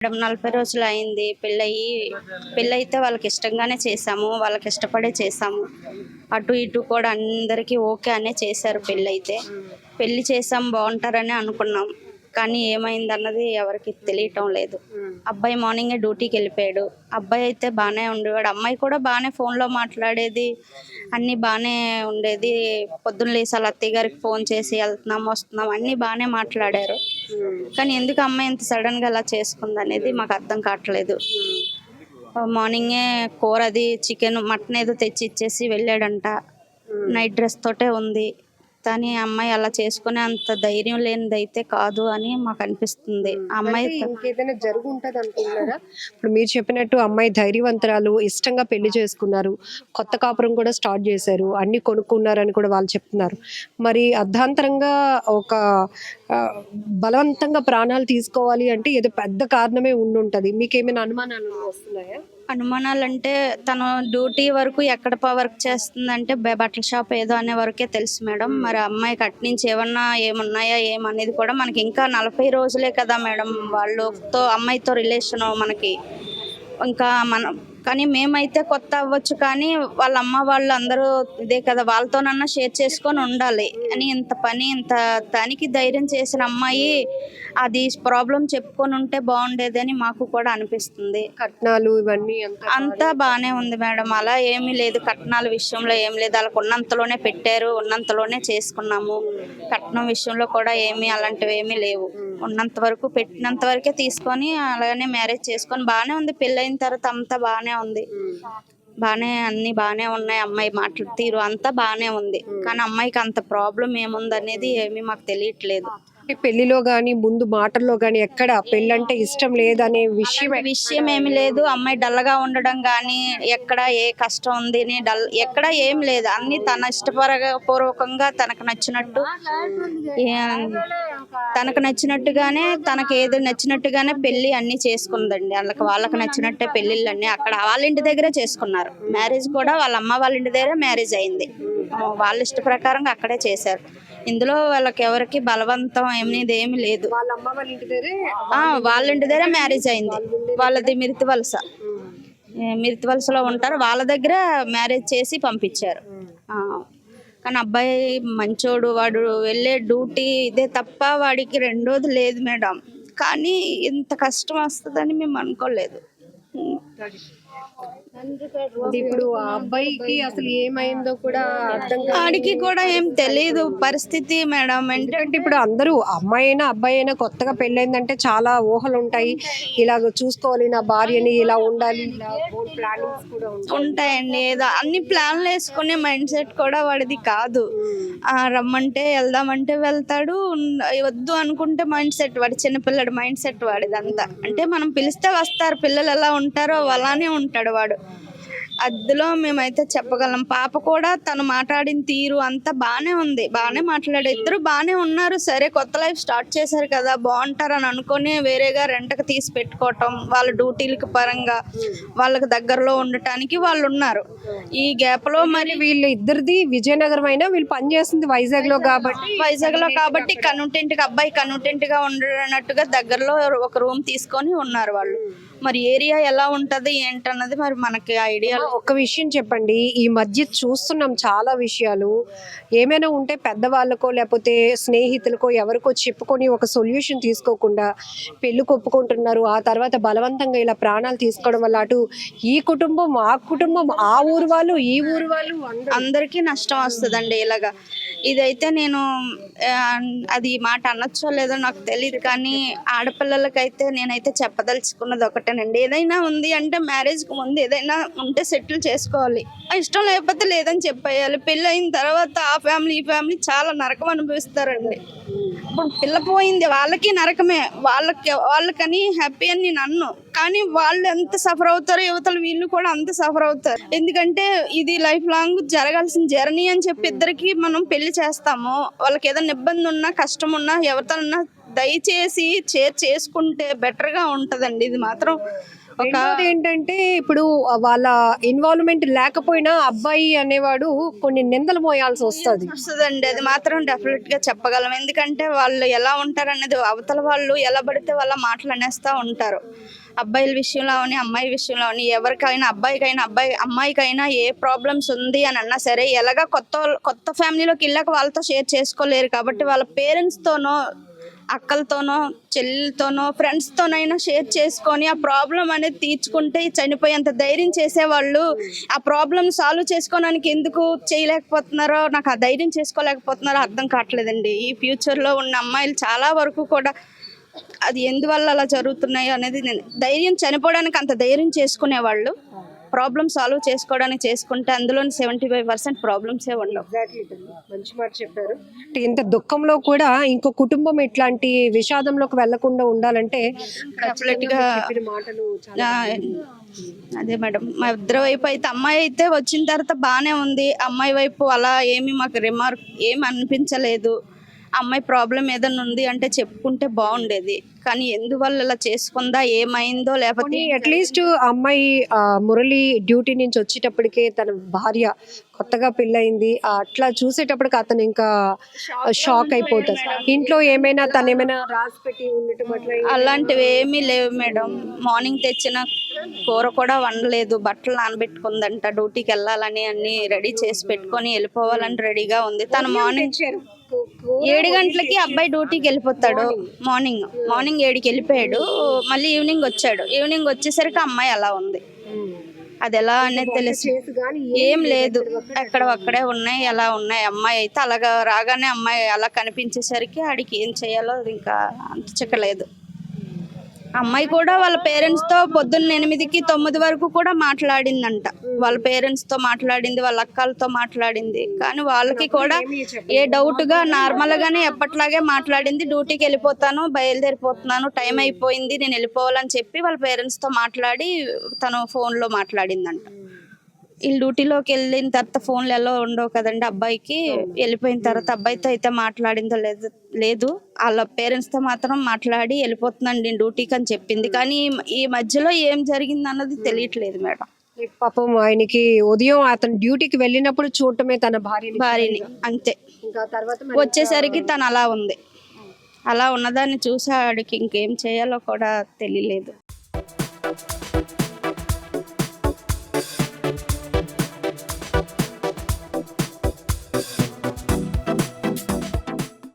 Madam 40 రోజులు అయింది పెళ్ళయి. పెళ్ళైతే వాళ్ళకి ఇష్టంగానే చేసాము. వాళ్ళకి ఇష్టపడే చేసాము. అటు ఇటు కూడా అందరికీ ఓకే అనే చేశారు పెళ్ళైతే. పెళ్లి చేసాం బాగుంటారని అనుకున్నాం. కానీ ఏమైందన్నది ఎవరికి తెలియటం లేదు. అబ్బాయి మార్నింగే డ్యూటీకి వెళ్ళిపోయాడు. అబ్బాయి అయితే బాగానే ఉండేవాడు. అమ్మాయి కూడా బాగానే ఫోన్లో మాట్లాడేది, అన్నీ బాగానే ఉండేది. పొద్దున్న లేసి వాళ్ళ అత్తయ్య గారికి ఫోన్ చేసి వెళ్తున్నాం వస్తున్నాం అన్నీ బాగానే మాట్లాడారు. కానీ ఎందుకు అమ్మాయి ఇంత సడన్గా అలా చేసుకుంది అనేది మాకు అర్థం కావట్లేదు. మార్నింగే కూర అది చికెన్ మటన్ ఏదో తెచ్చి ఇచ్చేసి వెళ్ళాడంట. నైట్ డ్రెస్ తోటే ఉంది. కానీ అమ్మాయి అలా చేసుకునే అంత ధైర్యం లేనిదైతే కాదు అని మాకు అనిపిస్తుంది. అమ్మాయి ఇంకేదైనా జరుగు ఉంటది అనుకుంటున్నారా? ఇప్పుడు మీరు చెప్పినట్టు అమ్మాయి ధైర్యవంతురాలు, ఇష్టంగా పెళ్లి చేసుకున్నారు, కొత్త కాపురం కూడా స్టార్ట్ చేశారు, అన్ని కొనుక్కున్నారని కూడా వాళ్ళు చెప్తున్నారు. మరి అర్ధాంతరంగా ఒక బలవంతంగా ప్రాణాలు తీసుకోవాలి అంటే ఏదో పెద్ద కారణమే ఉండుంటది. మీకేమైనా అనుమానాలు వస్తున్నాయా? అనుమానాలంటే తను డ్యూటీ వరకు ఎక్కడ వర్క్ చేస్తుందంటే బట్టల షాప్ ఏదో అనే వరకే తెలుసు మేడం. మరి అమ్మాయికి అట్నుంచి ఏమన్నా ఏమున్నాయా ఏమనేది కూడా మనకి ఇంకా 40 రోజులే కదా మేడం. వాళ్ళతో అమ్మాయితో రిలేషన్ మనకి ఇంకా మనం. కానీ మేమైతే కొత్త అవ్వచ్చు, కానీ వాళ్ళ అమ్మ వాళ్ళు అందరూ ఇదే కదా, వాళ్ళతోనన్నా షేర్ చేసుకొని ఉండాలి అని ఇంత పని ఇంత దానికి ధైర్యం చేసిన అమ్మాయి అది ప్రాబ్లం చెప్పుకొని ఉంటే బాగుండేది అని మాకు కూడా అనిపిస్తుంది. కట్నాలు ఇవన్నీ అంతా బాగానే ఉంది మేడం. అలా ఏమీ లేదు, కట్నాల విషయంలో ఏం లేదు. వాళ్ళకు ఉన్నంతలోనే పెట్టారు, ఉన్నంతలోనే చేసుకున్నాము. కట్నం విషయంలో కూడా ఏమీ అలాంటివి ఏమీ లేవు. ఉన్నంత వరకు పెట్టినంత వరకే తీసుకొని అలాగనే మ్యారేజ్ చేసుకొని బాగానే ఉంది. పెళ్ళైన తర్వాత అంతా బాగానే ఉంది. బాగానే అన్ని బాగానే ఉన్నాయి. అమ్మాయి మాటలు తీరు అంతా బాగానే ఉంది. కానీ అమ్మాయికి అంత ప్రాబ్లం ఏముంది అనేది ఏమీ మాకు తెలియట్లేదు. పెళ్లిలో గానీ ముందు మాటల్లో గానీ ఎక్కడ పెళ్ళంటే ఇష్టం లేదనే విషయం ఏమి లేదు. అమ్మాయి డల్గా ఉండడం కానీ ఎక్కడ ఏ కష్టం ఉంది అని ఎక్కడ ఏం లేదు. అన్ని తన ఇష్టపూర్వకంగా తనకు నచ్చినట్టుగానే తనకు ఏది నచ్చినట్టుగానే పెళ్లి అన్ని చేసుకుందండి. వాళ్ళకి నచ్చినట్టే పెళ్లిళ్ళన్నీ అక్కడ వాళ్ళ ఇంటి దగ్గరే చేసుకున్నారు. మ్యారేజ్ కూడా వాళ్ళ అమ్మ వాళ్ళ ఇంటి దగ్గరే మ్యారేజ్ అయింది. వాళ్ళ ఇష్ట ప్రకారంగా అక్కడే చేశారు. ఇందులో వాళ్ళకి ఎవరికి బలవంతం అనేది ఏమి లేదు. వాళ్ళ ఇంటి దగ్గర మ్యారేజ్ అయింది. వాళ్ళది మిరితి వలసలో ఉంటారు. వాళ్ళ దగ్గర మ్యారేజ్ చేసి పంపించారు. కానీ అబ్బాయి మంచోడు, వాడు వెళ్ళే డ్యూటీ ఇదే తప్ప వాడికి రెండోది లేదు మేడం. కానీ ఇంత కష్టం వస్తుందని మేము అనుకోలేదు. ఇప్పుడు ఆ అబ్బాయికి అసలు ఏమైందో కూడా అర్థం ఆడికి కూడా ఏం తెలియదు పరిస్థితి మేడం. ఎందుకంటే ఇప్పుడు అందరూ అమ్మాయి అయినా అబ్బాయి అయినా కొత్తగా పెళ్ళైందంటే చాలా ఊహలు ఉంటాయి. ఇలాగ చూసుకోవాలి, నా భార్యని ఇలా ఉండాలి, ఉంటాయండి. ఏదో అన్ని ప్లాన్లు వేసుకునే మైండ్ సెట్ కూడా వాడిది కాదు. రమ్మంటే వెళ్దామంటే వెళ్తాడు, వద్దు అనుకుంటే మైండ్ సెట్ వాడి చిన్నపిల్లడు మైండ్ సెట్ వాడిదంతా. అంటే మనం పిలిస్తే వస్తారు, పిల్లలు ఎలా ఉంటారో అలానే ఉంటాడు వాడు. అందులో మేమైతే చెప్పగలం. పాప కూడా తను మాట్లాడిన తీరు అంతా బాగానే ఉంది, బాగానే మాట్లాడే, ఇద్దరు బాగానే ఉన్నారు. సరే కొత్త లైఫ్ స్టార్ట్ చేశారు కదా, బాగుంటారని అనుకుని వేరేగా రెంట్కి తీసి పెట్టుకోవటం, వాళ్ళ డ్యూటీలకి పరంగా వాళ్ళకి దగ్గరలో ఉండటానికి వాళ్ళు ఉన్నారు. ఈ గ్యాప్ లో మరి వీళ్ళు ఇద్దరిది విజయనగరం అయినా వీళ్ళు పనిచేస్తుంది వైజాగ్ లో కాబట్టి కన్నుటెంట్ గా అబ్బాయి కన్నుటెంట్ గా ఉండనట్టుగా దగ్గరలో ఒక రూమ్ తీసుకొని ఉన్నారు వాళ్ళు. మరి ఏరియా ఎలా ఉంటది ఏంటన్నది మరి మనకి ఐడియా. ఒక్క విషయం చెప్పండి, ఈ మధ్య చూస్తున్నాం చాలా విషయాలు. ఏమైనా ఉంటే పెద్దవాళ్ళకో లేకపోతే స్నేహితులకో ఎవరికో చెప్పుకొని ఒక సొల్యూషన్ తీసుకోకుండా పెళ్ళికి ఒప్పుకుంటున్నారు. ఆ తర్వాత బలవంతంగా ఇలా ప్రాణాలు తీసుకోవడం వల్ల అటు ఈ కుటుంబం ఆ కుటుంబం ఆ ఊరు వాళ్ళు ఈ ఊరు వాళ్ళు అందరికీ నష్టం వస్తుందండి. ఇలాగా ఇదైతే నేను అది మాట అనొచ్చో లేదో నాకు తెలియదు, కానీ ఆడపిల్లలకైతే నేనైతే చెప్పదలుచుకున్నది ఒకటేనండి. ఏదైనా ఉంది అంటే మ్యారేజ్కి ముందు ఏదైనా ఉంటే సెటిల్ చేసుకోవాలి. ఇష్టం లేకపోతే లేదని చెప్పేయాలి. పెళ్ళి అయిన తర్వాత ఆ ఫ్యామిలీ ఈ ఫ్యామిలీ చాలా నరకం అనుభవిస్తారండి. ఇప్పుడు పిల్ల పోయింది వాళ్ళకి నరకమే, వాళ్ళకని హ్యాపీ అని నేను అన్ను. కానీ వాళ్ళు ఎంత సఫర్ అవుతారో యువతలు వీళ్ళు కూడా అంత సఫర్ అవుతారు. ఎందుకంటే ఇది లైఫ్ లాంగ్ జరగాల్సిన జర్నీ అని చెప్పి ఇద్దరికి మనం పెళ్లి చేస్తాము. వాళ్ళకి ఏదైనా ఇబ్బంది ఉన్నా కష్టం ఉన్నా ఎవరితో దయచేసి చేసుకుంటే బెటర్గా ఉంటుందండి. ఇది మాత్రం రెండోది ఏంటంటే ఇప్పుడు వాళ్ళ ఇన్వాల్వ్మెంట్ లేకపోయినా అబ్బాయి అనేవాడు కొన్ని నిందలు మోయాల్సి వస్తుంది. వస్తుందండి, అది మాత్రం డెఫినెట్ గా చెప్పగలం. ఎందుకంటే వాళ్ళు ఎలా ఉంటారు అనేది అవతల వాళ్ళు ఎలా పడితే వాళ్ళ మాటలు అనేస్తూ ఉంటారు. అబ్బాయిల విషయంలో అని అమ్మాయి విషయంలో అని ఎవరికైనా అమ్మాయికైనా ఏ ప్రాబ్లమ్స్ ఉంది అని అన్నా సరే ఎలాగా కొత్త ఫ్యామిలీలోకి వెళ్ళాక వాళ్ళతో షేర్ చేసుకోలేరు కాబట్టి వాళ్ళ పేరెంట్స్తోనో అక్కలతోనో చెల్లెలతోనో ఫ్రెండ్స్తోనైనా షేర్ చేసుకొని ఆ ప్రాబ్లం అనేది తీర్చుకుంటే చనిపోయేంత ధైర్యం చేసేవాళ్ళు ఆ ప్రాబ్లం సాల్వ్ చేసుకోవడానికి ఎందుకు చేయలేకపోతున్నారో, నాకు ఆ ధైర్యం చేసుకోలేకపోతున్నారో అర్థం కావట్లేదండి. ఈ ఫ్యూచర్లో ఉన్న అమ్మాయిలు చాలా వరకు కూడా అది ఎందువల్ల అలా జరుగుతున్నాయో అనేది నేను ధైర్యం చనిపోవడానికి అంత ధైర్యం చేసుకునేవాళ్ళు ప్రాబ్లం సాల్వ్ చేసుకోవడానికి చేసుకుంటే అందులో 75% ప్రాబ్లమ్సే ఉండవు. మంచి మాట చెప్పారు. అంటే ఇంత దుఃఖంలో కూడా ఇంకో కుటుంబం ఇట్లాంటి విషాదంలోకి వెళ్లకుండా ఉండాలంటే డెఫినెట్గా చెప్పిన మాటలు చాలా అదే మేడం, మా ఇద్దరు వైపు అయితే అమ్మాయి అయితే వచ్చిన తర్వాత బాగానే ఉంది. అమ్మాయి వైపు అలా ఏమి మాకు రిమార్క్ ఏమి అనిపించలేదు. అమ్మాయి ప్రాబ్లం ఏదైనా ఉంది అంటే చెప్పుకుంటే బాగుండేది, కానీ ఎందువల్ల ఇలా చేసుకుందా ఏమైందో లేకపోతే అట్లీస్ట్ అమ్మాయి మురళి డ్యూటీ నుంచి వచ్చేటప్పటికే తన భార్య కొత్తగా పెళ్ళయింది అట్లా చూసేటప్పటికి అతను ఇంకా షాక్ అయిపోతారు. ఇంట్లో ఏమైనా తను ఏమైనా రాసి పెట్టి ఉండటం అట్లా అలాంటివి ఏమీ లేవు మేడం. మార్నింగ్ తెచ్చిన కూర కూడా వండలేదు, బట్టలు నానబెట్టుకుందంట, డ్యూటీకి వెళ్ళాలని అన్ని రెడీ చేసి పెట్టుకొని వెళ్ళిపోవాలని రెడీగా ఉంది. తను మార్నింగ్ 7 గంటలకి అబ్బాయి డ్యూటీకి వెళ్ళిపోతాడు. మార్నింగ్ 7కి వెళ్ళిపోయాడు, మళ్ళీ ఈవినింగ్ వచ్చాడు. ఈవినింగ్ వచ్చేసరికి అమ్మాయి అలా ఉంది. అది ఎలా అనేది తెలుసు ఏం లేదు, ఎక్కడ అక్కడే ఉన్నాయి ఎలా ఉన్నాయి. అమ్మాయి అయితే అలాగా రాగానే అమ్మాయి అలా కనిపించేసరికి ఆడికి ఏం చేయాలో ఇంకా అంత చిక్కలేదు. అమ్మాయి కూడా వాళ్ళ పేరెంట్స్తో పొద్దున్న 8కి 9 వరకు కూడా మాట్లాడిందంట. వాళ్ళ పేరెంట్స్తో మాట్లాడింది, వాళ్ళ అక్కలతో మాట్లాడింది, కానీ వాళ్ళకి కూడా ఏ డౌట్గా నార్మల్గానే ఎప్పట్లాగే మాట్లాడింది. డ్యూటీకి వెళ్ళిపోతాను, బయలుదేరిపోతున్నాను, టైం అయిపోయింది, నేను వెళ్ళిపోవాలని చెప్పి వాళ్ళ పేరెంట్స్తో మాట్లాడి తను ఫోన్లో మాట్లాడిందంట. వీళ్ళు డ్యూటీలోకి వెళ్ళిన తర్వాత ఫోన్లు ఎలా ఉండవు కదండి అబ్బాయికి. వెళ్ళిపోయిన తర్వాత అబ్బాయితో అయితే మాట్లాడిందో లేదు వాళ్ళ పేరెంట్స్తో మాత్రం మాట్లాడి వెళ్ళిపోతున్నాను నేను డ్యూటీకి అని చెప్పింది. కానీ ఈ మధ్యలో ఏం జరిగింది అన్నది తెలియట్లేదు మేడం. పాపం ఆయనకి ఉదయం అతను డ్యూటీకి వెళ్ళినప్పుడు చూడటమే తన భార్యని అంతే. ఇంకా తర్వాత వచ్చేసరికి తను అలా ఉంది. అలా ఉన్నదాన్ని చూసి ఆడికి ఇంకేం చేయాలో కూడా తెలియలేదు.